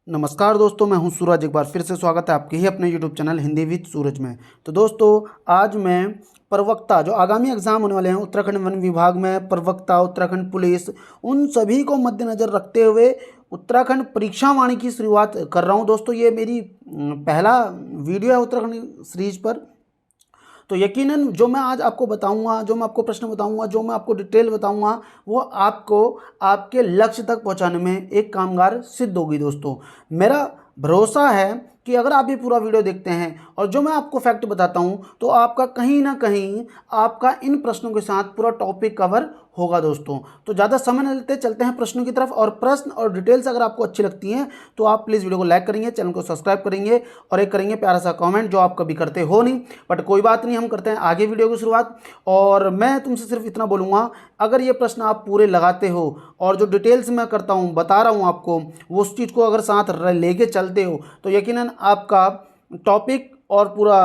नमस्कार दोस्तों, मैं हूं सूरज। एक बार फिर से स्वागत है आपके ही अपने YouTube चैनल हिंदी विद सूरज में। तो दोस्तों, आज मैं प्रवक्ता जो आगामी एग्जाम होने वाले हैं उत्तराखंड वन विभाग में, प्रवक्ता, उत्तराखंड पुलिस, उन सभी को मद्देनज़र रखते हुए उत्तराखंड परीक्षा वाणी की शुरुआत कर रहा हूं। दोस्तों, ये मेरी पहला वीडियो है उत्तराखंड सीरीज पर। तो यकीनन जो मैं आज आपको बताऊंगा, जो मैं आपको प्रश्न बताऊंगा, जो मैं आपको डिटेल बताऊंगा, वो आपको आपके लक्ष्य तक पहुंचाने में एक कामगार सिद्ध होगी। दोस्तों, मेरा भरोसा है कि अगर आप ये पूरा वीडियो देखते हैं और जो मैं आपको फैक्ट बताता हूं, तो आपका कहीं ना कहीं आपका इन प्रश्नों के साथ पूरा टॉपिक कवर होगा। दोस्तों, तो ज़्यादा समय न लेते चलते हैं प्रश्नों की तरफ। और प्रश्न और डिटेल्स अगर आपको अच्छी लगती हैं तो आप प्लीज़ वीडियो को लाइक करेंगे, चैनल को सब्सक्राइब करेंगे और एक करेंगे प्यारा सा कमेंट, जो आप कभी करते हो नहीं। बट कोई बात नहीं, हम करते हैं आगे वीडियो की शुरुआत। और मैं तुमसे सिर्फ इतना बोलूँगा, अगर ये प्रश्न आप पूरे लगाते हो और जो डिटेल्स मैं करता हूँ, बता रहा हूँ आपको, वो उस चीज़ को अगर साथ लेके चलते हो, तो यकीनन आपका टॉपिक और पूरा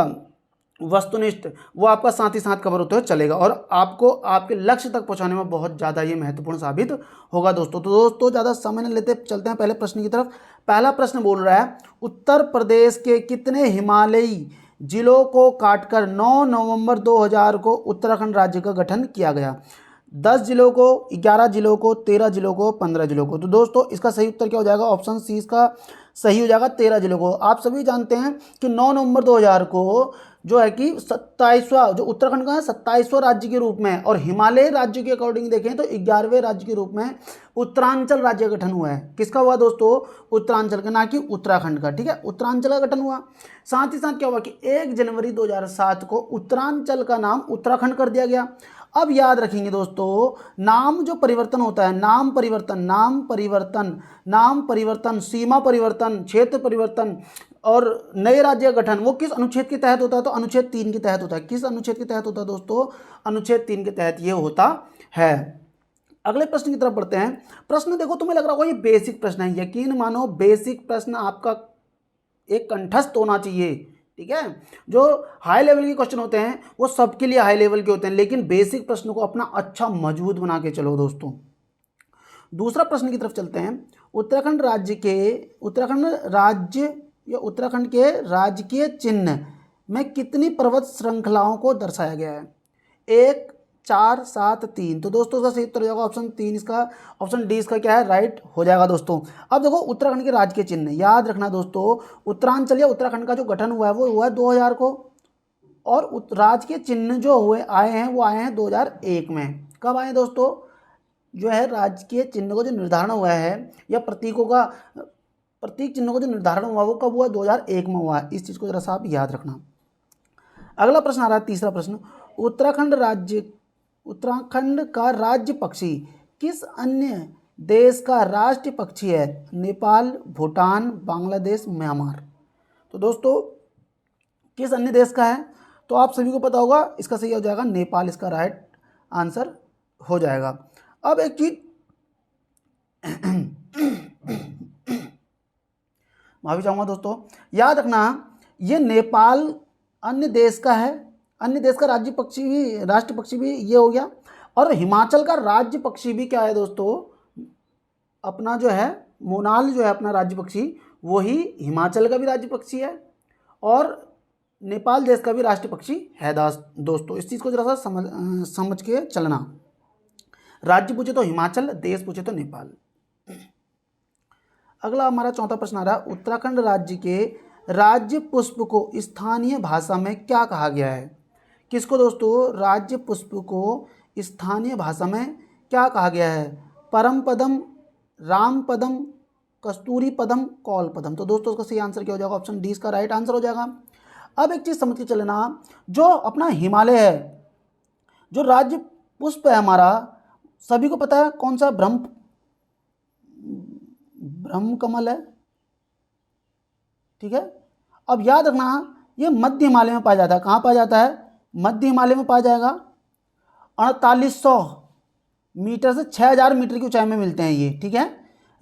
वस्तुनिष्ठ वो आपका साथ ही साथ कवर होते हुए चलेगा और आपको आपके लक्ष्य तक पहुंचाने में बहुत ज़्यादा ये महत्वपूर्ण साबित होगा। दोस्तों, तो दोस्तों ज़्यादा समय न लेते चलते हैं पहले प्रश्न की तरफ। पहला प्रश्न बोल रहा है, उत्तर प्रदेश के कितने हिमालयी जिलों को काटकर 9 नवंबर 2000 को उत्तराखंड राज्य का गठन किया गया? 10 जिलों को, 11 जिलों को, 13 जिलों को, 15 जिलों को? तो दोस्तों, इसका सही उत्तर क्या हो जाएगा? ऑप्शन सी इसका सही हो जाएगा, 13 जिलों को। आप सभी जानते हैं कि 9 नवंबर 2000 को जो है कि 27वां, जो उत्तराखंड का है, 27वां राज्य के रूप में, और हिमालय राज्य के अकॉर्डिंग देखें तो 11वें राज्य के रूप में उत्तरांचल राज्य का गठन हुआ है। किसका हुआ दोस्तों? उत्तरांचल का, ना कि उत्तराखंड का। ठीक है, उत्तरांचल का गठन हुआ। साथ ही साथ क्या हुआ कि 1 जनवरी 2007 को उत्तरांचल का नाम उत्तराखंड कर दिया गया। अब याद रखेंगे दोस्तों, नाम जो परिवर्तन होता है, नाम परिवर्तन, नाम परिवर्तन, नाम परिवर्तन, सीमा परिवर्तन, क्षेत्र परिवर्तन और नए राज्य गठन, वो किस अनुच्छेद के तहत होता है? तो अनुच्छेद 3 के तहत होता है। किस अनुच्छेद के तहत होता है दोस्तों? अनुच्छेद 3 के तहत ये होता है। अगले प्रश्न की तरफ बढ़ते हैं। प्रश्न देखो, तुम्हें लग रहा होगा ये बेसिक प्रश्न है। यकीन मानो, बेसिक प्रश्न आपका एक कंठस्थ होना चाहिए। ठीक है, जो हाई लेवल के क्वेश्चन होते हैं वो सबके लिए हाई लेवल के होते हैं, लेकिन बेसिक प्रश्न को अपना अच्छा मजबूत बना के चलो। दोस्तों, दूसरा प्रश्न की तरफ चलते हैं। उत्तराखंड राज्य या उत्तराखंड के राजकीय चिन्ह में कितनी पर्वत श्रृंखलाओं को दर्शाया गया है? 1, 4, 7, 3? तो दोस्तों, इसका सही उत्तर हो जाएगा ऑप्शन 3। इसका ऑप्शन डी इसका क्या है? राइट हो जाएगा। दोस्तों, अब देखो, उत्तराखंड के राज्य के चिन्ह याद रखना दोस्तों। उत्तरांचल या उत्तराखंड का जो गठन हुआ है वो हुआ है 2000 को, और राज्य के चिन्ह जो हुए आए हैं वो आए हैं 2001 में। कब आए दोस्तों? जो है राज्य के चिन्ह को जो निर्धारण हुआ है, या प्रतीक चिन्ह को जो निर्धारण हुआ, वो कब हुआ? 2001 में हुआ है। इस चीज़ को जरा सा आप याद रखना। अगला प्रश्न आ रहा है, तीसरा प्रश्न। उत्तराखंड का राज्य पक्षी किस अन्य देश का राष्ट्रीय पक्षी है? नेपाल, भूटान, बांग्लादेश, म्यांमार? तो दोस्तों, किस अन्य देश का है? तो आप सभी को पता होगा, इसका सही हो जाएगा नेपाल। इसका राइट आंसर हो जाएगा। अब एक चीज माफी चाहूंगा दोस्तों, याद रखना, ये नेपाल अन्य देश का है, अन्य देश का राज्य पक्षी भी, राष्ट्र पक्षी भी ये हो गया। और हिमाचल का राज्य पक्षी भी क्या है दोस्तों? अपना जो है मोनाल, जो है अपना राज्य पक्षी, वही हिमाचल का भी राज्य पक्षी है और नेपाल देश का भी राष्ट्रीय पक्षी है। दोस्तों, इस चीज़ को जरा सा समझ के चलना। राज्य पूछे तो हिमाचल, देश पूछे तो नेपाल। अगला हमारा चौथा प्रश्न आ रहा है, उत्तराखंड राज्य के राज्य पुष्प को स्थानीय भाषा में क्या कहा गया है? किसको दोस्तों? राज्य पुष्प को स्थानीय भाषा में क्या कहा गया है? परम पदम, राम पदम, कस्तूरी पदम, कौल पदम? तो दोस्तों, इसका सही आंसर क्या हो जाएगा? ऑप्शन डी इसका राइट आंसर हो जाएगा। अब एक चीज़ समझ के चलना, जो अपना हिमालय है, जो राज्य पुष्प है हमारा, सभी को पता है कौन सा? ब्रह्म कमल है। ठीक है, अब याद रखना, ये मध्य हिमालय में पाया जाता है। कहाँ पाया जाता है? मध्य हिमालय में पाया जाएगा। 4800 मीटर से 6000 मीटर की ऊंचाई में मिलते हैं ये। ठीक है,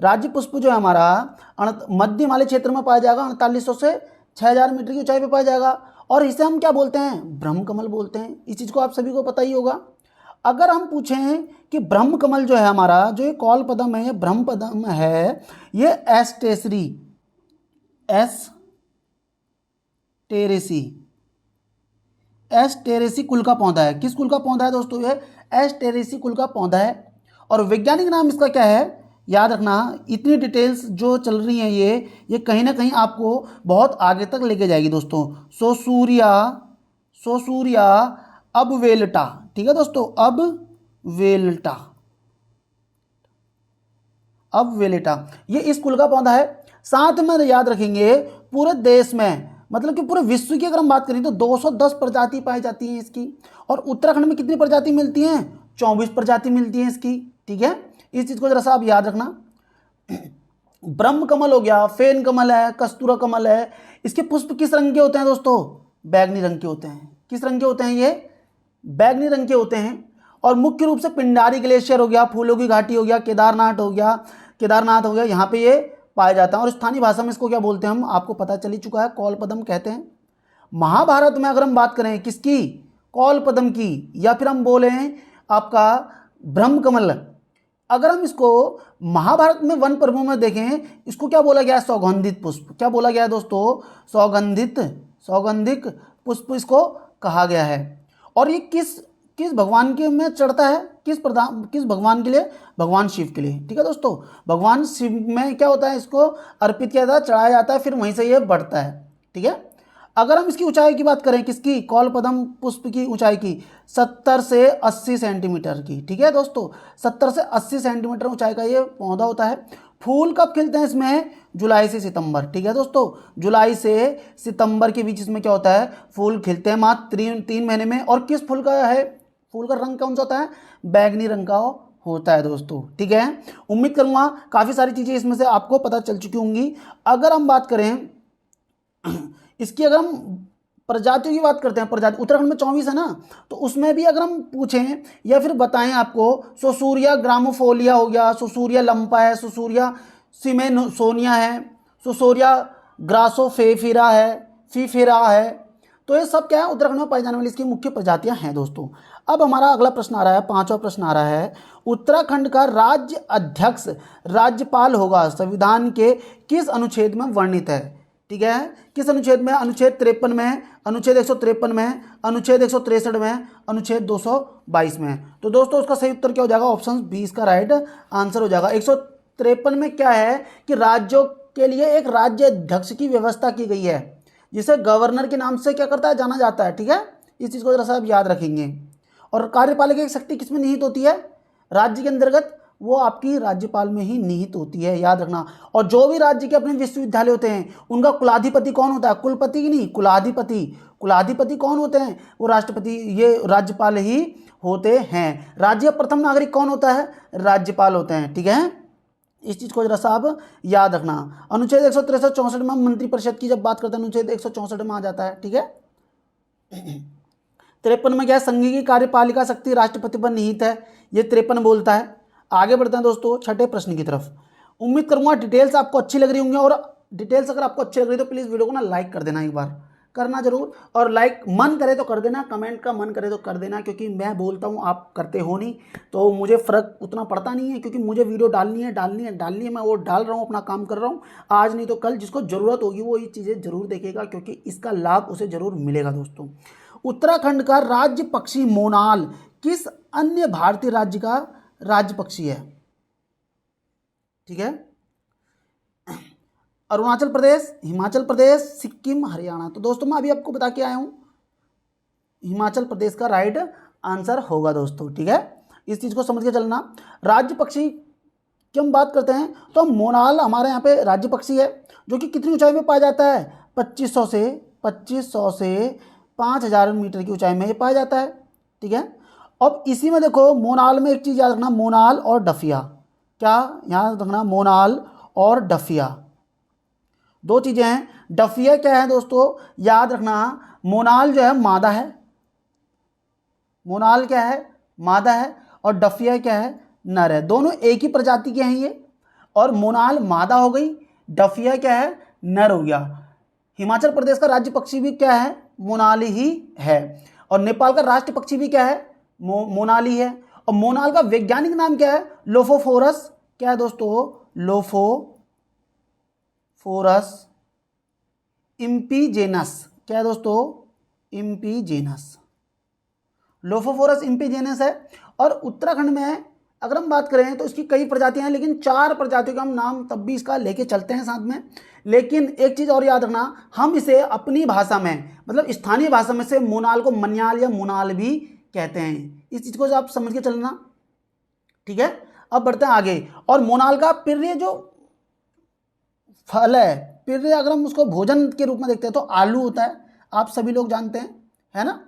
राज्य पुष्प जो है हमारा मध्य हिमालय क्षेत्र में पाया जाएगा, 4800 से 6000 मीटर की ऊंचाई पे पाया जाएगा। और इसे हम क्या बोलते हैं? ब्रह्म कमल बोलते हैं। इस चीज़ को आप सभी को पता ही होगा। अगर हम पूछें कि ब्रह्म कमल जो है हमारा, जो ये कौल पदम है, ये ब्रह्म पदम है, ये एस्टेसरी एस टेरेसी, एस टेरेसी कुल का पौधा है। किस कुल का पौधा है दोस्तों? ये एस टेरेसी कुल का पौधा है। और वैज्ञानिक नाम इसका क्या है? याद रखना, इतनी डिटेल्स जो चल रही हैं ये कहीं ना कहीं आपको बहुत आगे तक लेके जाएगी दोस्तों। सोसूरिया, सोसूरिया अबवेलटा, ठीक है दोस्तों, अबवेलटा, अबवेलेटा, ये इस कुल का पौधा है। साथ में याद रखेंगे पूरे देश में, मतलब कि पूरे विश्व की अगर हम बात करें तो 210 प्रजाति पाई जाती हैं इसकी। और उत्तराखंड में कितनी प्रजाति मिलती हैं? 24 प्रजाति मिलती हैं इसकी, ठीक है। इस चीज़ को जरा सा आप याद रखना। ब्रह्म कमल हो गया, फेन कमल है, कस्तूरा कमल है, इसके पुष्प किस रंग के होते हैं दोस्तों? बैगनी रंग के होते हैं। किस रंग के होते हैं ये? बैगनी रंग के होते हैं। और मुख्य रूप से पिंडारी ग्लेशियर हो गया, फूलों की घाटी हो गया, केदारनाथ हो गया, केदारनाथ हो गया, यहाँ पे ये पाया जाता है। और स्थानीय भाषा में इसको क्या बोलते हैं हम, आपको पता चल ही चुका है, कौलपदम कहते हैं। महाभारत में अगर हम बात करें किसकी? कौलपदम की, या फिर हम बोले आपका ब्रह्म कमल। अगर हम इसको महाभारत में वन पर्वों में देखें, इसको क्या बोला गया है? सौगंधित पुष्प। क्या बोला गया है दोस्तों? सौगंधित, सौगंधिक पुष्प इसको कहा गया है। और ये किस किस भगवान के में चढ़ता है? किस भगवान के लिए? भगवान शिव के लिए, ठीक है दोस्तों। भगवान शिव में क्या होता है? इसको अर्पित किया जाता है, चढ़ाया जाता है, फिर वहीं से ये बढ़ता है, ठीक है। अगर हम इसकी ऊंचाई की बात करें, किसकी? कौलपदम पुष्प की ऊंचाई की 70 से 80 सेंटीमीटर की, ठीक है दोस्तों। 70 से 80 सेंटीमीटर ऊंचाई का ये पौधा होता है। फूल कब खिलते हैं इसमें? जुलाई से सितंबर, ठीक है दोस्तों। जुलाई से सितंबर के बीच इसमें क्या होता है? फूल खिलते हैं मात्र 3 महीने में। और किस फूल का है? फूल का रंग कौन सा होता है? बैगनी रंग का होता है दोस्तों, ठीक है। उम्मीद करूंगा काफ़ी सारी चीज़ें इसमें से आपको पता चल चुकी होंगी। अगर हम बात करें इसकी, अगर हम प्रजातियों की बात करते हैं, प्रजाति उत्तराखंड में 24 है ना, तो उसमें भी अगर हम पूछें या फिर बताएं आपको, सोसूरिया ग्रामोफोलिया हो गया, सोसूरिया लंपा है, सोसूरिया सिमेनोसोनिया है, सोसूरिया ग्रासोफेफिरा है, फीफेरा है, तो ये सब क्या है? उत्तराखंड में पाई जाने वाली इसकी मुख्य प्रजातियां हैं दोस्तों। अब हमारा अगला प्रश्न आ रहा है, 5वां प्रश्न आ रहा है, उत्तराखंड का राज्य अध्यक्ष राज्यपाल होगा संविधान के किस अनुच्छेद में वर्णित है? ठीक है, किस अनुच्छेद में? अनुच्छेद 53 में, अनुच्छेद 153 में, अनुच्छेद 163 में, अनुच्छेद 222 में। तो दोस्तों उसका सही उत्तर क्या हो जाएगा? ऑप्शन बी इसका राइट आंसर हो जाएगा। 153 में क्या है कि राज्यों के लिए एक राज्य अध्यक्ष की व्यवस्था की गई है, जिसे गवर्नर के नाम से क्या करता है? जाना जाता है, ठीक है। इस चीज़ को जरा सा आप याद रखेंगे। और कार्यपालिका की शक्ति किसमें निहित होती है? राज्य के अंतर्गत, वो आपकी राज्यपाल में ही निहित होती है, याद रखना। और जो भी राज्य के अपने विश्वविद्यालय होते हैं, उनका कुलाधिपति कौन होता है? कुलपति की नहीं, कुलाधिपति। कुलाधिपति कौन होते हैं? वो राष्ट्रपति, ये राज्यपाल ही होते हैं। राज्य प्रथम नागरिक कौन होता है? राज्यपाल होते हैं, ठीक है। इस चीज़ को जरा सा आप याद रखना। अनुच्छेद 163-64 में मंत्रिपरिषद की जब बात करते हैं, अनुच्छेद 164 में आ जाता है, ठीक है। 53 में क्या है? संघ की कार्यपालिका शक्ति राष्ट्रपति पर निहित है, ये 53 बोलता है। आगे बढ़ते हैं दोस्तों छठे प्रश्न की तरफ। उम्मीद करूंगा डिटेल्स आपको अच्छी लग रही होंगी, और डिटेल्स अगर आपको अच्छी लग रही है तो प्लीज़ वीडियो को ना लाइक कर देना, एक बार करना जरूर। और लाइक मन करे तो कर देना, कमेंट का मन करे तो कर देना, क्योंकि मैं बोलता हूँ आप करते हो नहीं, तो मुझे फ़र्क उतना पड़ता नहीं है, क्योंकि मुझे वीडियो डालनी है, मैं वो डाल रहा हूँ, अपना काम कर रहा हूँ। आज नहीं तो कल जिसको ज़रूरत होगी वो ये चीज़ें ज़रूर देखेगा, क्योंकि इसका लाभ उसे ज़रूर मिलेगा दोस्तों। उत्तराखंड का राज्य पक्षी मोनाल किस अन्य भारतीय राज्य का राज्य पक्षी है? ठीक है, अरुणाचल प्रदेश, हिमाचल प्रदेश, सिक्किम, हरियाणा। तो दोस्तों मैं अभी आपको बता के आया हूं, हिमाचल प्रदेश का राइट आंसर होगा दोस्तों, ठीक है। इस चीज को समझ के चलना। राज्य पक्षी की हम बात करते हैं तो मोनाल हमारे यहाँ पे राज्य पक्षी है, जो कि कितनी ऊंचाई में पाया जाता है? 2500 से 5000 मीटर की ऊंचाई में ये पाया जाता है, ठीक है। अब इसी में देखो, मोनाल में एक चीज़ याद रखना, मोनाल और डफिया। क्या याद रखना? मोनाल और डफिया दो चीज़ें हैं। डफिया क्या है दोस्तों? याद रखना, मोनाल जो है मादा है, मोनाल क्या है? मादा है। और डफिया क्या है? नर है। दोनों एक ही प्रजाति के हैं ये। और मोनाल मादा हो गई, डफिया क्या है? नर हो गया। हिमाचल प्रदेश का राज्य पक्षी भी क्या है? मोनाली ही है। और नेपाल का राष्ट्र पक्षी भी क्या है? मोनाली है। और मोनाल का वैज्ञानिक नाम क्या है? लोफोफोरस। क्या है दोस्तों? लोफोफोरस इम्पीजेनस। क्या है दोस्तों? इम्पीजेनस। लोफोफोरस इम्पीजेनस है। और उत्तराखंड में अगर हम बात करें तो इसकी कई प्रजातियां हैं, लेकिन 4 प्रजातियों का हम नाम तब भी इसका लेके चलते हैं साथ में। लेकिन एक चीज़ और याद रखना, हम इसे अपनी भाषा में, मतलब स्थानीय भाषा में से मोनाल को मन्याल या मुनाल भी कहते हैं। इस चीज़ को आप समझ के चलना, ठीक है। अब बढ़ते हैं आगे। और मोनाल का पिर्य जो फल है, पिर्य अगर हम उसको भोजन के रूप में देखते हैं तो आलू होता है, आप सभी लोग जानते हैं, है ना।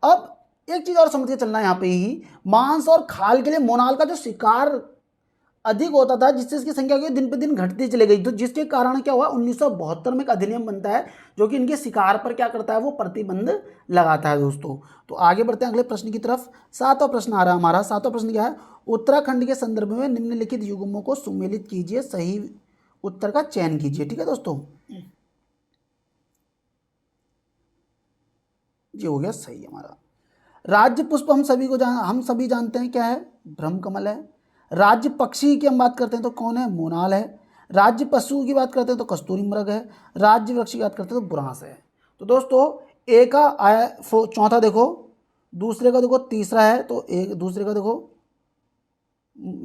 अब एक चीज़ और समझ के चलना है यहाँ पे ही, मांस और खाल के लिए मोनाल का जो शिकार अधिक होता था, जिससे इसकी संख्या दिन पे दिन घटती चली गई, तो जिसके कारण क्या हुआ, 1972 में एक अधिनियम बनता है जो कि इनके शिकार पर क्या करता है, वो प्रतिबंध लगाता है दोस्तों। तो आगे बढ़ते हैं अगले प्रश्न की तरफ। 7वां प्रश्न आ रहा है हमारा। 7वां प्रश्न क्या है? उत्तराखंड के संदर्भ में निम्नलिखित युग्मों को सुमेलित कीजिए, सही उत्तर का चयन कीजिए। ठीक है दोस्तों, ये हो गया सही हमारा। राज्य पुष्प हम सभी जानते हैं क्या है, ब्रह्मकमल है। राज्य पक्षी की हम बात करते हैं तो कौन है, मोनाल है। राज्य पशु की बात करते हैं तो कस्तूरी मृग है। राज्य वृक्ष की बात करते हैं तो बुरांस है। तो दोस्तों ए का आया चौथा देखो, दूसरे का देखो तीसरा है, तो एक दूसरे का देखो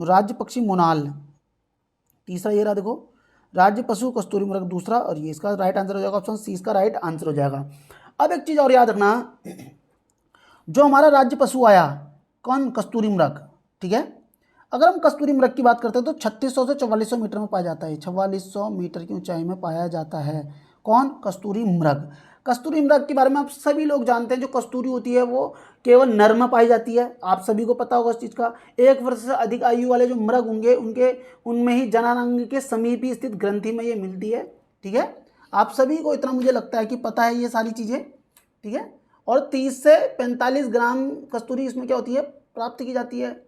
राज्य पक्षी मोनाल, तीसरा ये रहा देखो राज्य पशु कस्तूरी मृग दूसरा, और ये इसका राइट आंसर हो जाएगा, ऑप्शन सी इसका राइट आंसर हो जाएगा। अब एक चीज़ और याद रखना, जो हमारा राज्य पशु आया कौन, कस्तूरी मृग, ठीक है। अगर हम कस्तूरी मृग की बात करते हैं तो 3600 से 4400 मीटर में पाया जाता है, 4400 मीटर की ऊंचाई में पाया जाता है। कौन, कस्तूरी मृग। कस्तूरी मृग के बारे में आप सभी लोग जानते हैं, जो कस्तूरी होती है वो केवल नर में पाई जाती है, आप सभी को पता होगा इस चीज़ का। 1 वर्ष से अधिक आयु वाले जो मृग होंगे उनमें ही जननांग के समीप ही स्थित ग्रंथि में ये मिलती है, ठीक है। आप सभी को इतना मुझे लगता है कि पता है ये सारी चीज़ें, ठीक है। और 30 से 45 ग्राम कस्तूरी इसमें क्या होती है, प्राप्त की जाती है।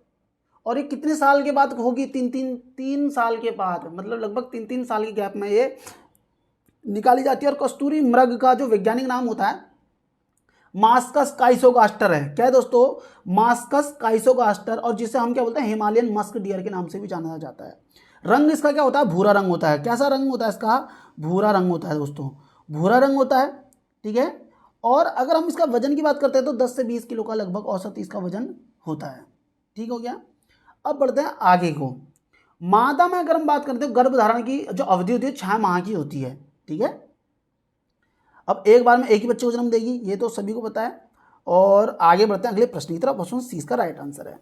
और ये कितने साल के बाद होगी, तीन साल के बाद, मतलब लगभग 3 साल के गैप में ये निकाली जाती है। और कस्तूरी मृग का जो वैज्ञानिक नाम होता है मास्कस काइसोगास्टर है। क्या है दोस्तों, मास्कस काइसोगास्टर, और जिसे हम क्या बोलते हैं, हिमालयन मस्क डियर के नाम से भी जाना जाता है। रंग इसका क्या होता है, भूरा रंग होता है। कैसा रंग होता है इसका, भूरा रंग होता है दोस्तों, भूरा रंग होता है, ठीक है। और अगर हम इसका वजन की बात करते हैं तो 10 से 20 किलो का लगभग औसत इसका वजन होता है, ठीक हो गया। अब बढ़ते हैं आगे को। मादा में अगर हम बात करते हैं, गर्भधारण की जो अवधि होती है 6 माह की होती है, ठीक है। अब एक बार में एक ही बच्चे को जन्म देगी, ये तो सभी को पता है। और आगे बढ़ते हैं अगले प्रश्न की तरफ, ऑप्शन सी इसका राइट आंसर है।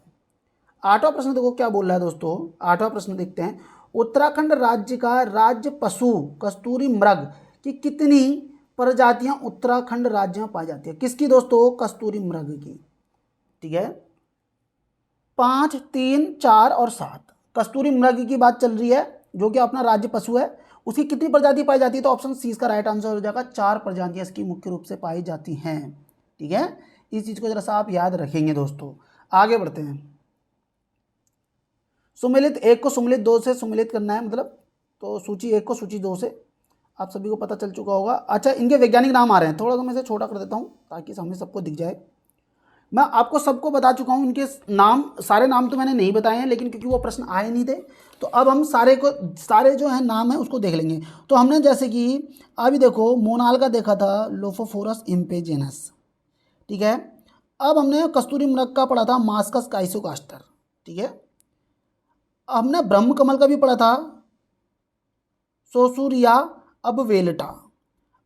8वां प्रश्न देखो क्या बोल रहा है दोस्तों। 8वां प्रश्न देखते हैं, उत्तराखंड राज्य का राज्य पशु कस्तूरी मृग की कितनी प्रजातियां उत्तराखंड राज्य में पाई जाती है। किसकी दोस्तों, कस्तूरी मृग की, ठीक है। 5, 3, 4 और 7 कस्तूरी मृग की बात चल रही है, जो कि अपना राज्य पशु है। उसकी कितनी प्रजाति पाई जाती है, तो ऑप्शन सी इसका राइट आंसर हो जाएगा। 4 प्रजातियां इसकी मुख्य रूप से पाई जाती हैं, ठीक है। इस चीज़ को जरा सा आप याद रखेंगे दोस्तों। आगे बढ़ते हैं। सुमेलित 1 को सुमेलित 2 से सुमेलित करना है, मतलब तो सूची 1 को सूची 2 से, आप सभी को पता चल चुका होगा। अच्छा, इनके वैज्ञानिक नाम आ रहे हैं, थोड़ा सा मैं इसे छोटा कर देता हूँ ताकि हमें सबको दिख जाए। मैं आपको सबको बता चुका हूँ इनके नाम, सारे नाम तो मैंने नहीं बताए हैं, लेकिन क्योंकि वो प्रश्न आए नहीं थे तो अब हम सारे जो है नाम है उसको देख लेंगे। तो हमने जैसे कि अभी देखो मोनाल का देखा था, लोफोफोरस इम्पेजेनस, ठीक है। अब हमने कस्तूरी मृग का पढ़ा था, मास्कस काइसोगास्टर, ठीक है। हमने ब्रह्म कमल का भी पढ़ा था, सोसूरिया अबवेलटा।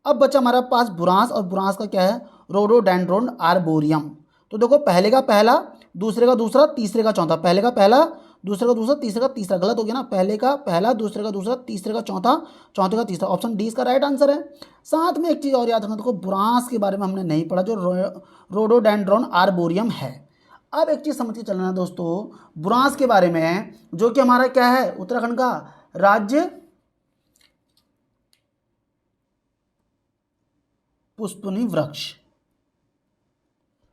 अब बचा हमारे पास बुरांस, और बुरांस का क्या है, रोडोडेंड्रोन आर्बोरियम। तो देखो पहले का पहला, दूसरे का दूसरा, तीसरे का चौथा, पहले का पहला, दूसरे का दूसरा, तीसरे का तीसरा, गलत हो गया ना, पहले का पहला, दूसरे का दूसरा, तीसरे का चौथा, चौथे का तीसरा, ऑप्शन डी इसका राइट आंसर है। साथ में एक चीज़ और याद रखना, देखो बुरांस के बारे में हमने नहीं पढ़ा, जो रोडोडेंड्रोन आर्बोरियम है। अब एक चीज़ समझ के चलना दोस्तों, बुरांस के बारे में, जो कि हमारा क्या है, उत्तराखंड का राज्य पुष्पनी वृक्ष।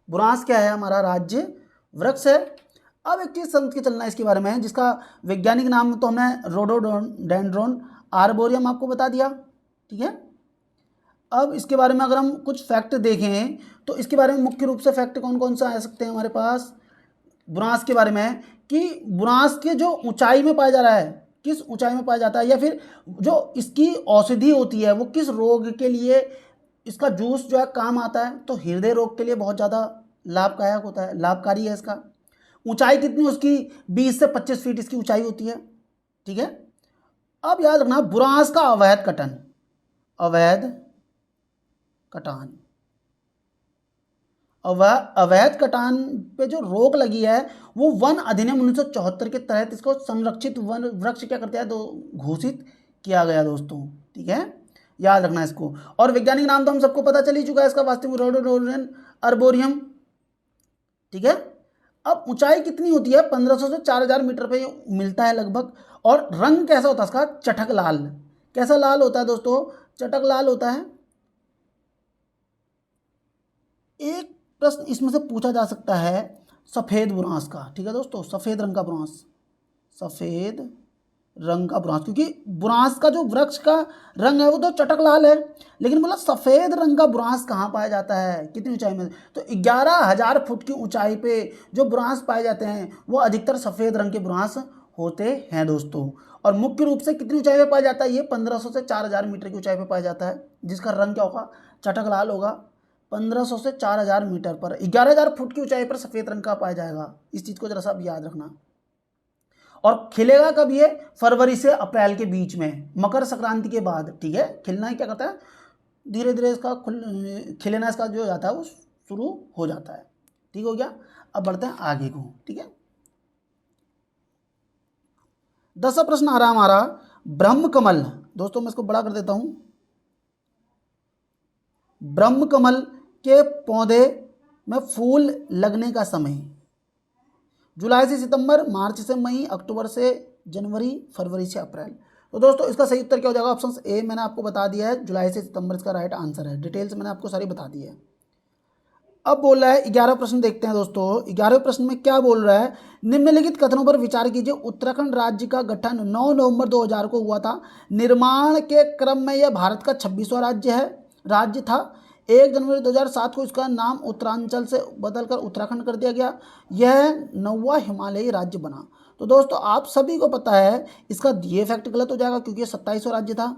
बुरांस क्या है, हमारा राज्य वृक्ष है। अब एक चीज़ समझ के चलना है इसके बारे में, जिसका वैज्ञानिक नाम तो हमने रोडोडेंड्रोन आर्बोरियम आपको बता दिया, ठीक है। अब इसके बारे में अगर हम कुछ फैक्ट देखें तो इसके बारे में मुख्य रूप से फैक्ट कौन कौन सा आ सकते हैं हमारे पास बुरांस के बारे में, कि बुरांस के जो ऊंचाई में पाया जा रहा है, किस ऊंचाई में पाया जाता है, या फिर जो इसकी औषधि होती है वो किस रोग के लिए इसका जूस जो है काम आता है, तो हृदय रोग के लिए बहुत ज़्यादा लाभदायक होता है, लाभकारी है इसका। ऊंचाई कितनी उसकी 20 से 25 फीट इसकी ऊंचाई होती है, ठीक है। अब याद रखना बुरांस का अवैध कटन, अवैध कटान, अवैध कटान पे जो रोक लगी है वो वन अधिनियम 1974 के तहत इसको संरक्षित वन वृक्ष क्या करते हैं तो घोषित किया गया दोस्तों, ठीक है, याद रखना इसको। और वैज्ञानिक नाम तो हम सबको पता चल ही चुका है इसका, वास्तविक रोडोडोड्रन अर्बोरियम, ठीक है। अब ऊंचाई कितनी होती है 1500 से 4000 मीटर पे ये मिलता है लगभग। और रंग कैसा होता है इसका, चटक लाल। कैसा लाल होता है दोस्तों, चटक लाल होता है। एक प्रश्न इसमें से पूछा जा सकता है सफ़ेद बुरांस का, ठीक है दोस्तों, सफ़ेद रंग का बुरांस, सफ़ेद रंग का बुरांस, क्योंकि बुरांस का जो वृक्ष का रंग है वो तो चटक लाल है, लेकिन बोला सफ़ेद रंग का बुरांस कहाँ पाया जाता है, कितनी ऊंचाई में, तो 11,000 फुट की ऊंचाई पे जो बुरांस पाए जाते हैं वो अधिकतर सफ़ेद रंग के बुरांस होते हैं दोस्तों। और मुख्य रूप से कितनी ऊंचाई पे पाया जाता है, ये 1500 से 4000 मीटर की ऊंचाई पे पाया जाता है, जिसका रंग क्या होगा, चटक लाल होगा। 1500 से 4000 मीटर पर 11,000 फुट की ऊंचाई पर सफ़ेद रंग का पाया जाएगा, इस चीज़ को जरा सा अब याद रखना। और खिलेगा कब, ये फरवरी से अप्रैल के बीच में, मकर संक्रांति के बाद, ठीक है। खिलना ही क्या करता है, धीरे धीरे इसका खिलना इसका जो जाता है वो शुरू हो जाता है, ठीक हो गया। अब बढ़ते हैं आगे को, ठीक है। 10वां प्रश्न आ रहा है हमारा, ब्रह्म कमल, दोस्तों मैं इसको बड़ा कर देता हूं, ब्रह्म कमल के पौधे में फूल लगने का समय, जुलाई से सितंबर, मार्च से मई, अक्टूबर से जनवरी, फरवरी से अप्रैल। तो दोस्तों इसका सही उत्तर क्या हो जाएगा, ऑप्शन ए मैंने आपको बता दिया है, जुलाई से सितंबर इसका राइट आंसर है, डिटेल्स मैंने आपको सारी बता दी है। अब बोल रहा है 11वां प्रश्न देखते हैं दोस्तों। 11वें प्रश्न में क्या बोल रहा है, निम्नलिखित कथनों पर विचार कीजिए। उत्तराखंड राज्य का गठन 9 नवंबर 2000 को हुआ था। निर्माण के क्रम में यह भारत का 26वां राज्य था। 1 जनवरी 2007 को इसका नाम उत्तरांचल से बदलकर उत्तराखंड कर दिया गया। यह 9वां हिमालयी राज्य बना। तो दोस्तों आप सभी को पता है इसका ये फैक्ट गलत हो जाएगा क्योंकि ये 27वां राज्य था।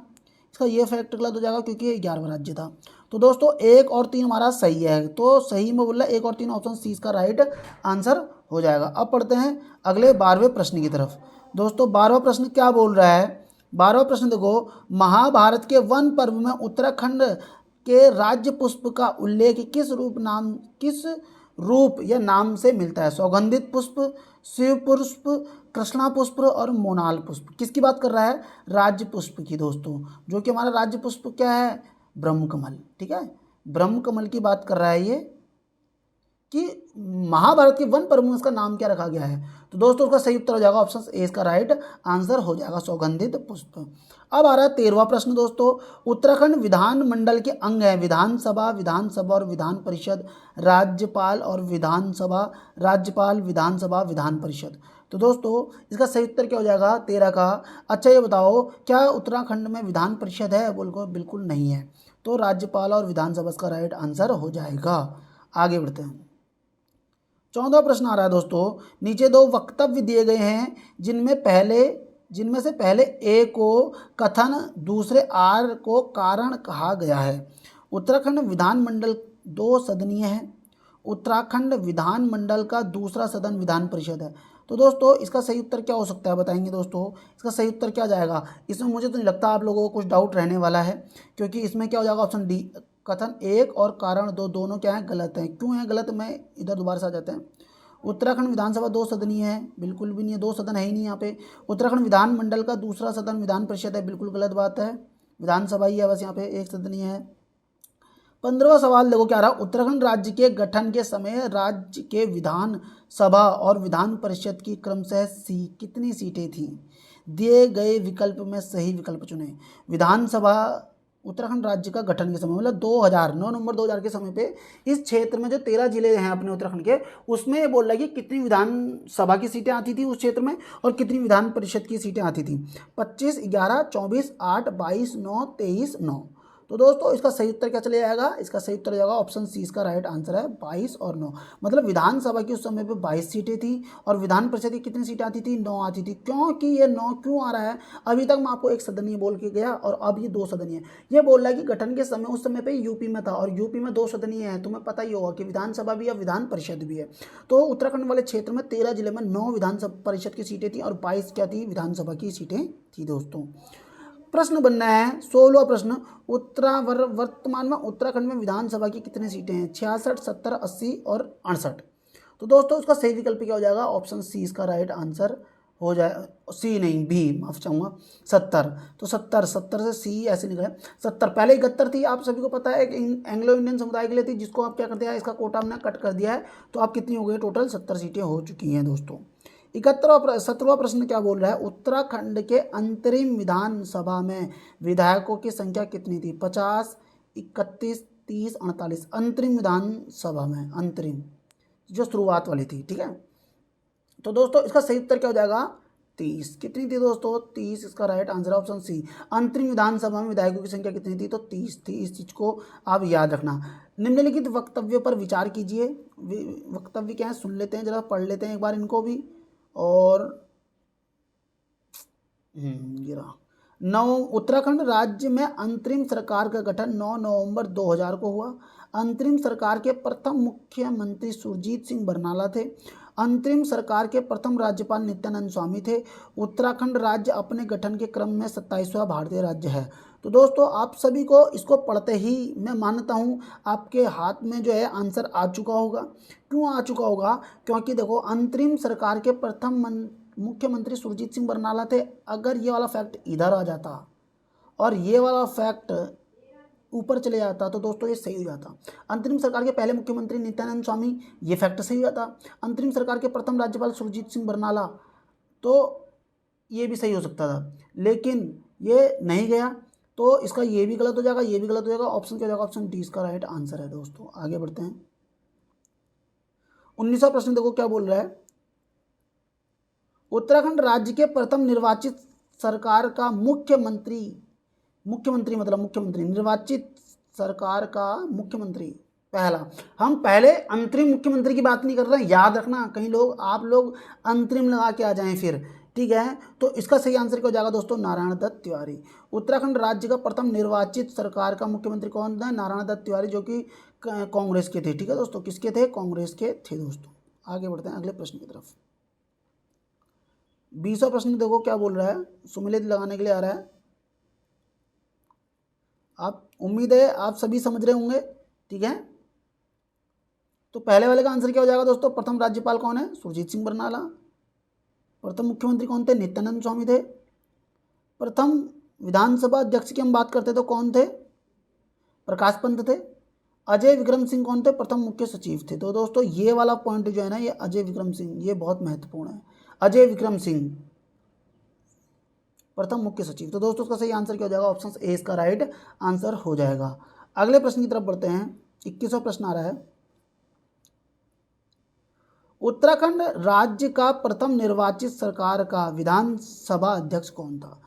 इसका ये फैक्ट गलत हो जाएगा क्योंकि ये 11वां राज्य था। तो दोस्तों 1 और 3 हमारा सही है, तो सही में बोल रहा है 1 और 3 ऑप्शन सी इसका राइट आंसर हो जाएगा। अब पढ़ते हैं अगले 12वें प्रश्न की तरफ। दोस्तों 12वां प्रश्न क्या बोल रहा है, 12वां प्रश्न देखो, महाभारत के वन पर्व में उत्तराखंड के राज्य पुष्प का उल्लेख किस रूप या नाम से मिलता है। सौगंधित पुष्प, शिव पुष्प, कृष्णा पुष्प और मोनाल पुष्प। किसकी बात कर रहा है, राज्य पुष्प की दोस्तों, जो कि हमारा राज्य पुष्प क्या है, ब्रह्म कमल, ठीक है। ब्रह्म कमल की बात कर रहा है ये कि महाभारत के वन पर्व में इसका नाम क्या रखा गया है। तो दोस्तों उसका सही उत्तर हो जाएगा ऑप्शन ए, इसका राइट आंसर हो जाएगा सौगंधित पुष्प। अब आ रहा है 13वां प्रश्न दोस्तों। उत्तराखंड विधान मंडल के अंग है विधानसभा और विधान परिषद, राज्यपाल और विधानसभा, राज्यपाल, विधानसभा, विधान परिषद। तो दोस्तों इसका सही उत्तर क्या हो जाएगा 13 का। अच्छा ये बताओ क्या उत्तराखंड में विधान परिषद है, बोलो बिल्कुल नहीं है, तो राज्यपाल और विधानसभा इसका राइट आंसर हो जाएगा। आगे बढ़ते हैं। 14वां प्रश्न आ रहा है दोस्तों, नीचे 2 वक्तव्य दिए गए हैं जिनमें से पहले ए को कथन, दूसरे आर को कारण कहा गया है। उत्तराखंड विधानमंडल 2 सदनीय है। उत्तराखंड विधानमंडल का दूसरा सदन विधान परिषद है। तो दोस्तों इसका सही उत्तर क्या हो सकता है बताएंगे दोस्तों, इसका सही उत्तर क्या जाएगा। इसमें मुझे तो नहीं लगता आप लोगों को कुछ डाउट रहने वाला है, क्योंकि इसमें क्या हो जाएगा ऑप्शन डी, कथन 1 और कारण 2 दोनों क्या है, गलत हैं। क्यों है गलत, मैं इधर दोबारा से आ जाते हैं। उत्तराखंड विधानसभा 2 सदनीय है, बिल्कुल भी नहीं है, 2 सदन है ही नहीं यहाँ पे। उत्तराखंड विधानमंडल का दूसरा सदन विधान परिषद है, बिल्कुल गलत बात है, विधानसभा ही है बस, यहाँ पे 1 सदनीय है। 15वां सवाल देखो क्या रहा, उत्तराखंड राज्य के गठन के समय राज्य के विधान सभा और विधान परिषद की क्रमशः कितनी सीटें थीं। दिए गए विकल्प में सही विकल्प चुने। विधानसभा उत्तराखंड राज्य का गठन के समय मतलब 9 नवंबर 2000 के समय पे इस क्षेत्र में जो 13 जिले हैं अपने उत्तराखंड के, उसमें ये बोल रहा है कि कितनी विधानसभा की सीटें आती थी उस क्षेत्र में और कितनी विधान परिषद की सीटें आती थी। 25, 11, 24, 8, 22, 9, 23, 9। तो दोस्तों इसका सही उत्तर क्या चले जाएगा, इसका सही उत्तर जाएगा ऑप्शन सी, इसका राइट आंसर है 22 और 9। मतलब विधानसभा की उस समय पे 22 सीटें थी और विधान परिषद की कितनी सीटें आती थी, 9 आती थी। क्योंकि ये 9 क्यों आ रहा है, अभी तक मैं आपको एक सदनीय बोल के गया और अब ये 2 सदनीय। ये बोल रहा है कि गठन के समय उस समय पे यूपी में था और यूपी में 2 सदनीय है। तुम्हें पता ही होगा कि विधानसभा भी है, विधान परिषद भी है। तो उत्तराखंड वाले क्षेत्र में 13 जिले में 9 विधानसभा परिषद की सीटें थी और 22 क्या थी, विधानसभा की सीटें थी दोस्तों। प्रश्न बनना है 16वां प्रश्न, वर्तमान में उत्तराखंड में विधानसभा की कितनी सीटें हैं, 66, 70, 80 और 68। तो दोस्तों उसका सही विकल्प क्या हो जाएगा, ऑप्शन सी इसका राइट आंसर हो जाए, सी नहीं बी, माफ चाहूँगा 70। तो 70 से सी ऐसे निकले। 70 पहले 71 थी, आप सभी को पता है, एक एंग्लो इंडियन समुदाय के लिए थी, जिसको आप क्या कर दिया, इसका कोटा हमने कट कर दिया है। तो आप कितनी हो गई, टोटल 70 सीटें हो चुकी हैं दोस्तों। 17वां प्रश्न क्या बोल रहा है, उत्तराखंड के अंतरिम विधानसभा में विधायकों की संख्या कितनी थी, 50, 31, 30, 48। अंतरिम विधानसभा में, अंतरिम जो शुरुआत वाली थी, ठीक है। तो दोस्तों इसका सही उत्तर क्या हो जाएगा, 30। कितनी थी दोस्तों, 30, इसका राइट आंसर है ऑप्शन सी। अंतरिम विधानसभा में विधायकों की संख्या कितनी थी, तो 30 थी। इस चीज को आप याद रखना। निम्नलिखित वक्तव्यों पर विचार कीजिए। वक्तव्य क्या है, सुन लेते हैं, जरा पढ़ लेते हैं एक बार इनको भी। और ये रहा। उत्तराखंड राज्य में अंतरिम सरकार का गठन 9 नवंबर 2000 को हुआ। अंतरिम सरकार के प्रथम मुख्यमंत्री सुरजीत सिंह बरनाला थे। अंतरिम सरकार के प्रथम राज्यपाल नित्यानंद स्वामी थे। उत्तराखंड राज्य अपने गठन के क्रम में 27वां भारतीय राज्य है। तो दोस्तों आप सभी को इसको पढ़ते ही मैं मानता हूँ आपके हाथ में जो है आंसर आ चुका होगा। क्यों आ चुका होगा, क्योंकि देखो अंतरिम सरकार के प्रथम मुख्यमंत्री सुरजीत सिंह बरनाला थे। अगर ये वाला फैक्ट इधर आ जाता और ये वाला फैक्ट ऊपर चले जाता तो दोस्तों ये सही हो जाता। अंतरिम सरकार के पहले मुख्यमंत्री नित्यानंद स्वामी, ये फैक्ट सही हो जाता। अंतरिम सरकार के प्रथम राज्यपाल सुरजीत सिंह बरनाला, तो ये भी सही हो सकता था, लेकिन ये नहीं गया। तो इसका ये भी गलत हो जाएगा, ये भी गलत हो जाएगा। ऑप्शन क्या हो जाएगा, ऑप्शन डी इसका राइट आंसर है दोस्तों। आगे बढ़ते हैं। 19वां प्रश्न देखो क्या बोल रहा है, उत्तराखंड राज्य के प्रथम निर्वाचित सरकार का मुख्यमंत्री निर्वाचित सरकार का मुख्यमंत्री पहला। हम पहले अंतरिम मुख्यमंत्री की बात नहीं कर रहे हैं, याद रखना, कहीं आप लोग अंतरिम लगा के आ जाएं फिर, ठीक है। तो इसका सही आंसर क्या हो जाएगा दोस्तों, नारायण दत्त तिवारी। उत्तराखंड राज्य का प्रथम निर्वाचित सरकार का मुख्यमंत्री कौन था, नारायण दत्त तिवारी, जो कि कांग्रेस के थे, ठीक है दोस्तों। किसके थे, कांग्रेस के थे दोस्तों। आगे बढ़ते हैं अगले प्रश्न की तरफ। 20वां प्रश्न देखो क्या बोल रहा है, सुमेलित लगाने के लिए आ रहा है। आप उम्मीद है आप सभी समझ रहे होंगे, ठीक है। तो पहले वाले का आंसर क्या हो जाएगा दोस्तों, प्रथम राज्यपाल कौन है, सुरजीत सिंह बरनाला। प्रथम मुख्यमंत्री कौन थे, नित्यानंद स्वामी थे। प्रथम विधानसभा अध्यक्ष की हम बात करते तो कौन थे, प्रकाश पंत थे। अजय विक्रम सिंह कौन थे, प्रथम मुख्य सचिव थे। तो दोस्तों ये वाला पॉइंट जो है ना, ये अजय विक्रम सिंह, ये बहुत महत्वपूर्ण है। अजय विक्रम सिंह प्रथम मुख्य सचिव। तो दोस्तों उसका सही आंसर क्या हो जाएगा, ऑप्शन ए इसका राइट आंसर हो जाएगा। अगले प्रश्न की तरफ बढ़ते हैं। 21वां प्रश्न आ रहा है, उत्तराखंड राज्य का प्रथम निर्वाचित सरकार का विधानसभा अध्यक्ष कौन था।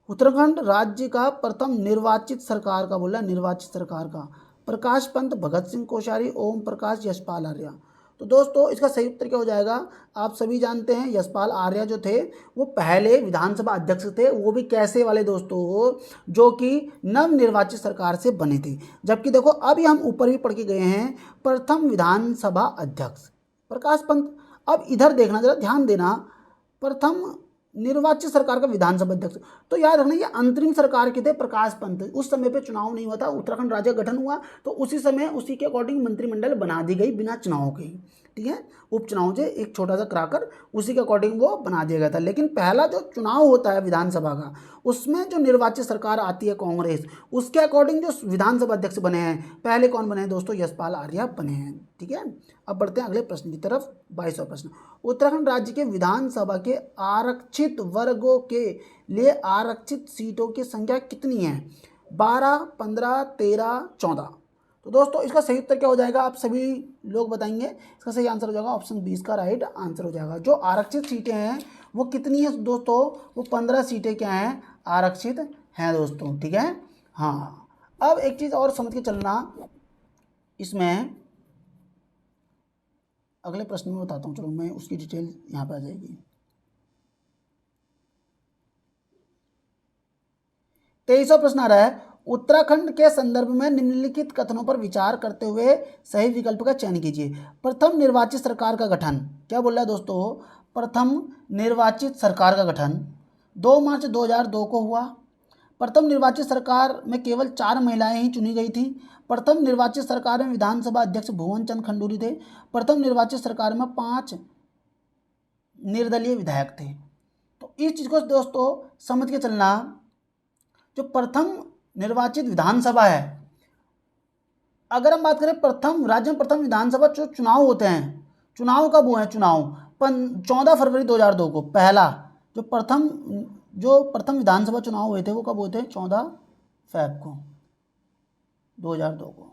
उत्तराखंड राज्य का प्रथम निर्वाचित सरकार का बोला, निर्वाचित सरकार का प्रकाश पंत, भगत सिंह कोश्यारी, ओम प्रकाश, यशपाल आर्य। तो दोस्तों इसका सही उत्तर क्या हो जाएगा, आप सभी जानते हैं यशपाल आर्य जो थे वो पहले विधानसभा अध्यक्ष थे। वो भी कैसे वाले दोस्तों, जो कि नव निर्वाचित सरकार से बने थे। जबकि देखो अभी हम ऊपर भी पढ़ के गए हैं, प्रथम विधानसभा अध्यक्ष प्रकाश पंत। अब इधर देखना, जरा ध्यान देना, प्रथम निर्वाचित सरकार का विधानसभा अध्यक्ष। तो याद रखना ये अंतरिम सरकार के थे प्रकाश पंत। उस समय पे चुनाव नहीं हुआ था, उत्तराखंड राज्य गठन हुआ तो उसी समय उसी के अकॉर्डिंग मंत्रिमंडल बना दी गई बिना चुनाव के ही, ठीक है। उपचुनाव से एक छोटा सा कराकर उसी के अकॉर्डिंग वो बना दिया गया था। लेकिन पहला जो चुनाव होता है विधानसभा का, उसमें जो निर्वाचित सरकार आती है कांग्रेस, उसके अकॉर्डिंग जो विधानसभा अध्यक्ष बने हैं, पहले कौन बने हैं दोस्तों, यशपाल आर्य बने हैं, ठीक है। अब बढ़ते हैं अगले प्रश्न की तरफ। 22वां प्रश्न, उत्तराखंड राज्य के विधानसभा के आरक्षित वर्गों के लिए आरक्षित सीटों की संख्या कितनी है, 12, 15, 13, 14। तो दोस्तों इसका सही उत्तर क्या हो जाएगा, आप सभी लोग बताएंगे। इसका सही आंसर हो जाएगा ऑप्शन 20 का राइट आंसर हो जाएगा। जो आरक्षित सीटें हैं वो कितनी है दोस्तों, वो 15 सीटें क्या हैं, आरक्षित हैं दोस्तों, ठीक है। हाँ अब एक चीज़ और समझ के चलना, इसमें अगले प्रश्न में बताता हूँ, चलो मैं उसकी डिटेल यहाँ पे आ जाएगी। 23वां प्रश्न आ रहा है, उत्तराखंड के संदर्भ में निम्नलिखित कथनों पर विचार करते हुए सही विकल्प का चयन कीजिए। प्रथम निर्वाचित सरकार का गठन, क्या बोल रहा है दोस्तों, प्रथम निर्वाचित सरकार का गठन 2 मार्च 2002 को हुआ। प्रथम निर्वाचित सरकार में केवल 4 महिलाएं ही चुनी गई थी। प्रथम निर्वाचित सरकार में विधानसभा अध्यक्ष भुवन चंद खंडूरी थे। प्रथम निर्वाचित सरकार में 5 निर्दलीय विधायक थे। तो इस चीज़ को दोस्तों समझ के चलना, जो प्रथम निर्वाचित विधानसभा है, अगर हम बात करें प्रथम राज्य में प्रथम विधानसभा जो चुनाव होते हैं, चुनाव कब हुए हैं, चुनाव 14 फरवरी 2002 को पहला जो प्रथम विधानसभा चुनाव हुए थे वो कब हुए थे, 14 फरवरी को 2002 को।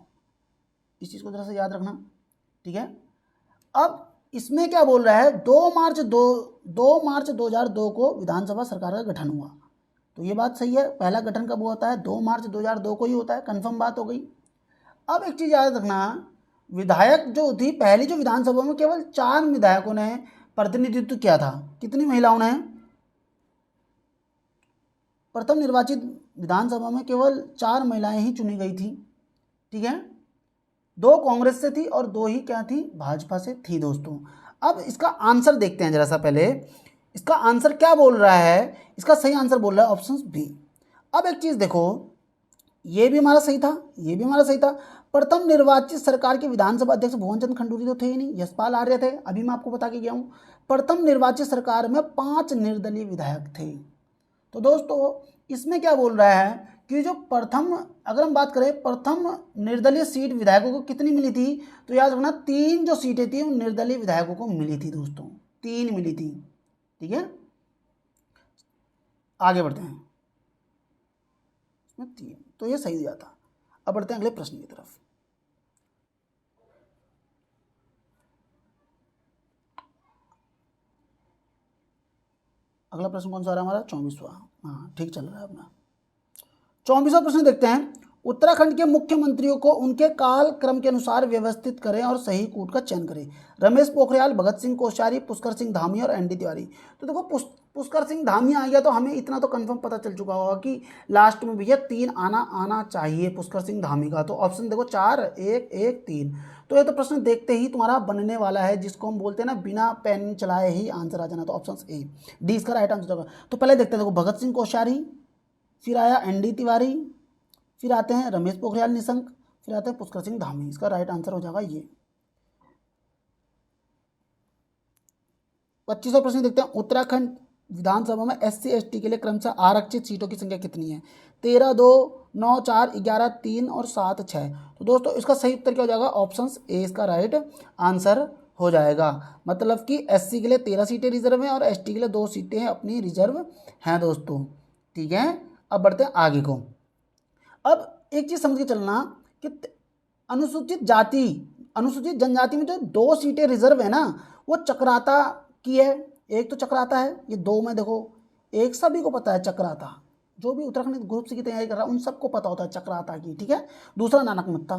इस चीज़ को जरा से याद रखना, ठीक है। अब इसमें क्या बोल रहा है, 2 मार्च 2002 को विधानसभा सरकार का गठन हुआ। तो ये बात सही है, पहला गठन कब होता है, 2 मार्च 2002 को ही होता है, कंफर्म बात हो गई। अब एक चीज़ याद रखना, विधायक जो थी पहली जो विधानसभा में केवल 4 विधायकों ने प्रतिनिधित्व किया था, कितनी महिलाओं ने, प्रथम निर्वाचित विधानसभा में केवल 4 महिलाएं ही चुनी गई थी, ठीक है। 2 कांग्रेस से थी और 2 ही क्या थी, भाजपा से थी दोस्तों। अब इसका आंसर देखते हैं जरा सा, पहले इसका आंसर क्या बोल रहा है, इसका सही आंसर बोल रहा है ऑप्शन बी। अब एक चीज़ देखो, ये भी हमारा सही था, ये भी हमारा सही था। प्रथम निर्वाचित सरकार के विधानसभा अध्यक्ष भुवन चंद खंडूरी तो थे ही नहीं, यशपाल आर्य थे, अभी मैं आपको बता के गया हूँ। प्रथम निर्वाचित सरकार में 5 निर्दलीय विधायक थे। तो दोस्तों इसमें क्या बोल रहा है कि जो प्रथम, अगर हम बात करें प्रथम निर्दलीय सीट विधायकों को कितनी मिली थी, तो याद रखना 3 जो सीटें थी उन निर्दलीय विधायकों को मिली थी दोस्तों, 3 मिली थी, ठीक है। आगे बढ़ते हैं, 3, तो ये सही हो जाता। अब बढ़ते हैं अगले प्रश्न की तरफ। अगला प्रश्न कौन सा आ रहा है हमारा, 24वां। हाँ ठीक चल रहा है अपना। 24वां प्रश्न देखते हैं, उत्तराखंड के मुख्यमंत्रियों को उनके काल क्रम के अनुसार व्यवस्थित करें और सही कूट का चयन करें। रमेश पोखरियाल, भगत सिंह कोश्यारी, पुष्कर सिंह धामी और एनडी तिवारी। तो देखो पुष्कर सिंह धामी आ गया तो हमें इतना तो कंफर्म पता चल चुका होगा कि लास्ट में भैया 3 आना चाहिए पुष्कर सिंह धामी का। तो ऑप्शन देखो 4, 1, 1, 3। तो ये तो प्रश्न देखते ही तुम्हारा बनने वाला है, जिसको हम बोलते हैं ना बिना पेन चलाए ही आंसर आ जाना। तो ऑप्शन ए, डी इसका राइट आंसर होगा। तो पहले देखते हैं, देखो भगत सिंह कोश्यारी, फिर आया एनडी तिवारी, फिर आते हैं रमेश पोखरियाल निशंक, फिर आते हैं पुष्कर सिंह धामी। इसका राइट आंसर हो जाएगा ये। 25वां प्रश्न देखते हैं, उत्तराखंड विधानसभा में SC ST के लिए क्रमशः आरक्षित सीटों की संख्या कितनी है। 13, 2, 9, 4, 11, 3 और 7, 6। तो दोस्तों इसका सही उत्तर क्या हो जाएगा, ऑप्शन ए इसका राइट आंसर हो जाएगा। मतलब कि SC के लिए 13 सीटें रिजर्व हैं और ST के लिए 2 सीटें हैं अपनी रिजर्व हैं दोस्तों, ठीक है। अब बढ़ते हैं आगे को। अब एक चीज़ समझ के चलना कि अनुसूचित जनजाति में जो 2 सीटें रिजर्व है ना, वो चक्राता की है। एक तो चक्राता है, ये 2 में देखो, एक सभी को पता है चक्राता, जो भी उत्तराखंड ग्रुप सी की तैयारी कर रहा है उन सबको पता होता है चक्राता की, ठीक है। दूसरा नानक मत्ता।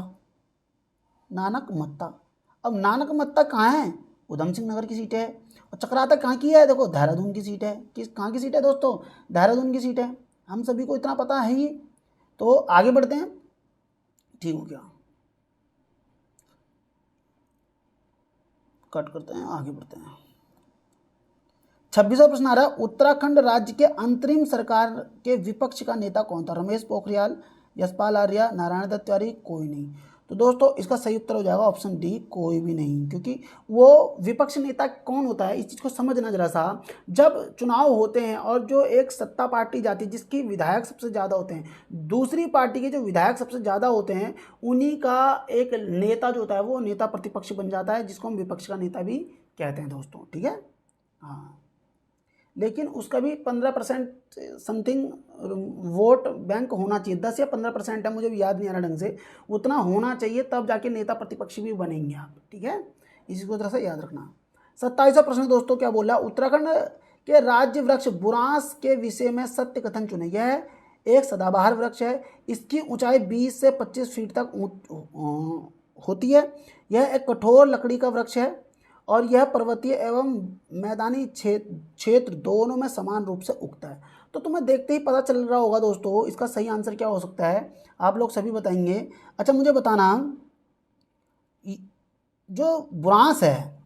अब नानक मत्ता कहाँ है, उधम सिंह नगर की सीट है। और चक्राता कहाँ की है, देखो देहरादून की सीट है। कहाँ की सीट है दोस्तों, देहरादून की सीट है, हम सभी को इतना पता है ही। तो आगे बढ़ते हैं, ठीक हो गया, कट करते हैं, आगे बढ़ते हैं। 26वां प्रश्न आ रहा है, उत्तराखंड राज्य के अंतरिम सरकार के विपक्ष का नेता कौन था। रमेश पोखरियाल, यशपाल आर्य, नारायण दत्त तिवारी, कोई नहीं। तो दोस्तों इसका सही उत्तर हो जाएगा ऑप्शन डी, कोई भी नहीं। क्योंकि वो विपक्ष नेता कौन होता है, इस चीज़ को समझना जरा सा। जब चुनाव होते हैं और जो एक सत्ता पार्टी जाती है जिसकी विधायक सबसे ज़्यादा होते हैं, दूसरी पार्टी के जो विधायक सबसे ज़्यादा होते हैं, उन्हीं का एक नेता जो होता है वो नेता प्रतिपक्ष बन जाता है, जिसको हम विपक्ष का नेता भी कहते हैं दोस्तों, ठीक है। हाँ, लेकिन उसका भी 15% समथिंग वोट बैंक होना चाहिए, 10 या 15% है, मुझे भी याद नहीं आ रहा ढंग से, उतना होना चाहिए, तब जाके नेता प्रतिपक्ष भी बनेंगे आप, ठीक है। इसी को तरह से याद रखना। 27वां प्रश्न दोस्तों क्या बोला, उत्तराखंड के राज्य वृक्ष बुरांस के विषय में सत्य कथन चुने। यह एक सदाबहार वृक्ष है। इसकी ऊंचाई 20 से 25 फीट तक होती है। यह एक कठोर लकड़ी का वृक्ष है और यह पर्वतीय एवं मैदानी क्षेत्र दोनों में समान रूप से उगता है। तो तुम्हें देखते ही पता चल रहा होगा दोस्तों इसका सही आंसर क्या हो सकता है, आप लोग सभी बताएंगे। अच्छा मुझे बताना, जो बुरांस है,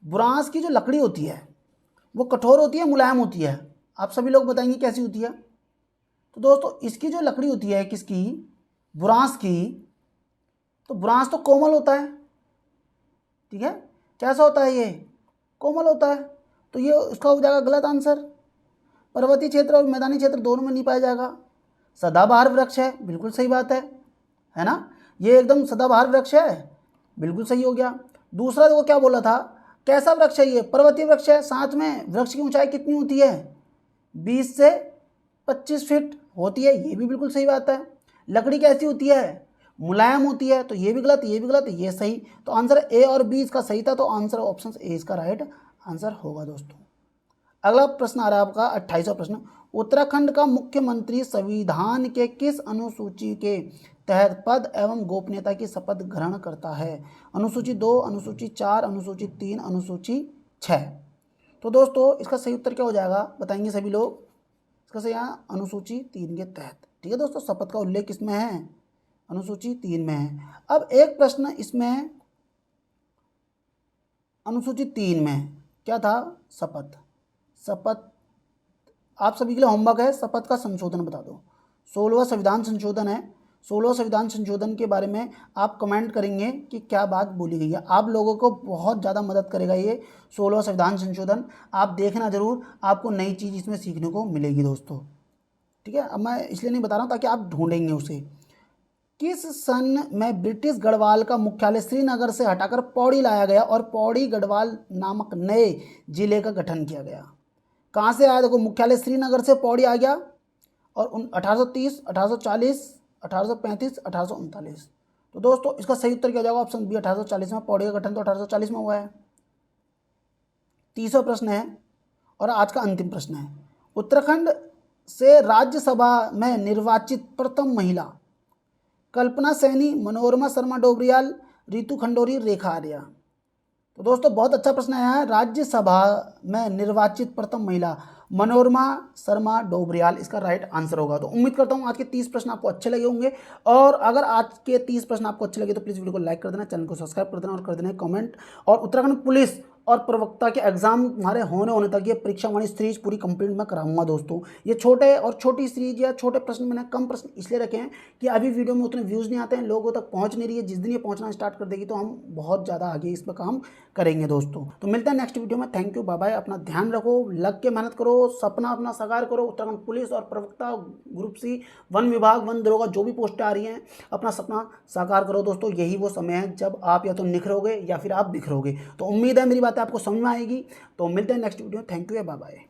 बुरांस की जो लकड़ी होती है वो कठोर होती है मुलायम होती है, आप सभी लोग बताएंगे कैसी होती है। तो दोस्तों इसकी जो लकड़ी होती है किसकी, बुरांस की, तो बुरांस तो कोमल होता है, ठीक है, कैसा होता है ये, कोमल होता है। तो ये इसका हो जाएगा गलत आंसर। पर्वतीय क्षेत्र और मैदानी क्षेत्र दोनों में नहीं पाया जाएगा। सदाबहार वृक्ष है, बिल्कुल सही बात है ना, ये एकदम सदाबहार वृक्ष है, बिल्कुल सही हो गया। दूसरा देखो क्या बोला था, कैसा वृक्ष है ये, पर्वतीय वृक्ष है, साथ में वृक्ष की ऊंचाई कितनी होती है, 20 से 25 फीट होती है, ये भी बिल्कुल सही बात है। लकड़ी कैसी होती है, मुलायम होती है, तो ये भी गलत, ये भी गलत, ये सही। तो आंसर ए और बी इसका सही था, तो आंसर ऑप्शन ए इसका राइट आंसर होगा दोस्तों। अगला प्रश्न आ रहा है आपका 28वां प्रश्न, उत्तराखंड का मुख्यमंत्री संविधान के किस अनुसूची के तहत पद एवं गोपनीयता की शपथ ग्रहण करता है, अनुसूची 2, अनुसूची 4, अनुसूची 3, अनुसूची 6। तो दोस्तों इसका सही उत्तर क्या हो जाएगा बताएंगे सभी लोग, इसका सही यहाँ अनुसूची 3 के तहत, ठीक है दोस्तों। शपथ का उल्लेख किसमें है, अनुसूची 3 में है। अब एक प्रश्न इसमें अनुसूची 3 में क्या था, शपथ, शपथ आप सभी के लिए होमवर्क है, शपथ का संशोधन बता दो। 16वां संविधान संशोधन है, 16वां संविधान संशोधन के बारे में आप कमेंट करेंगे कि क्या बात बोली गई है। आप लोगों को बहुत ज़्यादा मदद करेगा ये 16वां संविधान संशोधन, आप देखना ज़रूर, आपको नई चीज़ इसमें सीखने को मिलेगी दोस्तों, ठीक है। अब मैं इसलिए नहीं बता रहा हूँ ताकि आप ढूंढेंगे उसे। किस सन में ब्रिटिश गढ़वाल का मुख्यालय श्रीनगर से हटाकर पौड़ी लाया गया और पौड़ी गढ़वाल नामक नए जिले का गठन किया गया। कहाँ से आया, देखो मुख्यालय श्रीनगर से पौड़ी आ गया, और 1830, 1840, 1835, 1839। तो दोस्तों इसका सही उत्तर क्या हो जाएगा, ऑप्शन बी 1840 में। पौड़ी का गठन तो 1840 में हुआ है। 30वां प्रश्न है और आज का अंतिम प्रश्न है, उत्तराखंड से राज्यसभा में निर्वाचित प्रथम महिला, कल्पना सैनी, मनोरमा शर्मा डोबरियाल, रितु खंडोरी, रेखा आर्या। तो दोस्तों बहुत अच्छा प्रश्न आया है, राज्यसभा में निर्वाचित प्रथम महिला मनोरमा शर्मा डोबरियाल इसका राइट आंसर होगा। तो उम्मीद करता हूँ आज के 30 प्रश्न आपको अच्छे लगे होंगे, और अगर आज के 30 प्रश्न आपको अच्छे लगे तो प्लीज़ वीडियो को लाइक कर देना, चैनल को सब्सक्राइब कर देना और कर देना कमेंट। और उत्तराखंड पुलिस और प्रवक्ता के एग्जाम हमारे होने तक ये परीक्षा वाली सीरीज पूरी कंप्लीट मैं कराऊंगा दोस्तों। ये छोटे और छोटी सीरीज या छोटे प्रश्न मैंने कम प्रश्न इसलिए रखे हैं कि अभी वीडियो में उतने व्यूज़ नहीं आते हैं, लोगों तक पहुंच नहीं रही है। जिस दिन ये पहुंचना स्टार्ट कर देगी तो हम बहुत ज़्यादा आगे इस पर काम करेंगे दोस्तों। तो मिलते हैं नेक्स्ट वीडियो में, थैंक यू, बाय बाय। अपना ध्यान रखो, लग के मेहनत करो, सपना अपना साकार करो। उत्तराखंड पुलिस और प्रवक्ता, ग्रुप सी, वन विभाग, वन दरोगा, जो भी पोस्टें आ रही हैं, अपना सपना साकार करो दोस्तों। यही वो समय है जब आप या तो निखरोगे या फिर आप बिखरोगे। तो उम्मीद है मेरी बातें आपको समझ में आएगी। तो मिलते हैं next video, thank you, bye bye.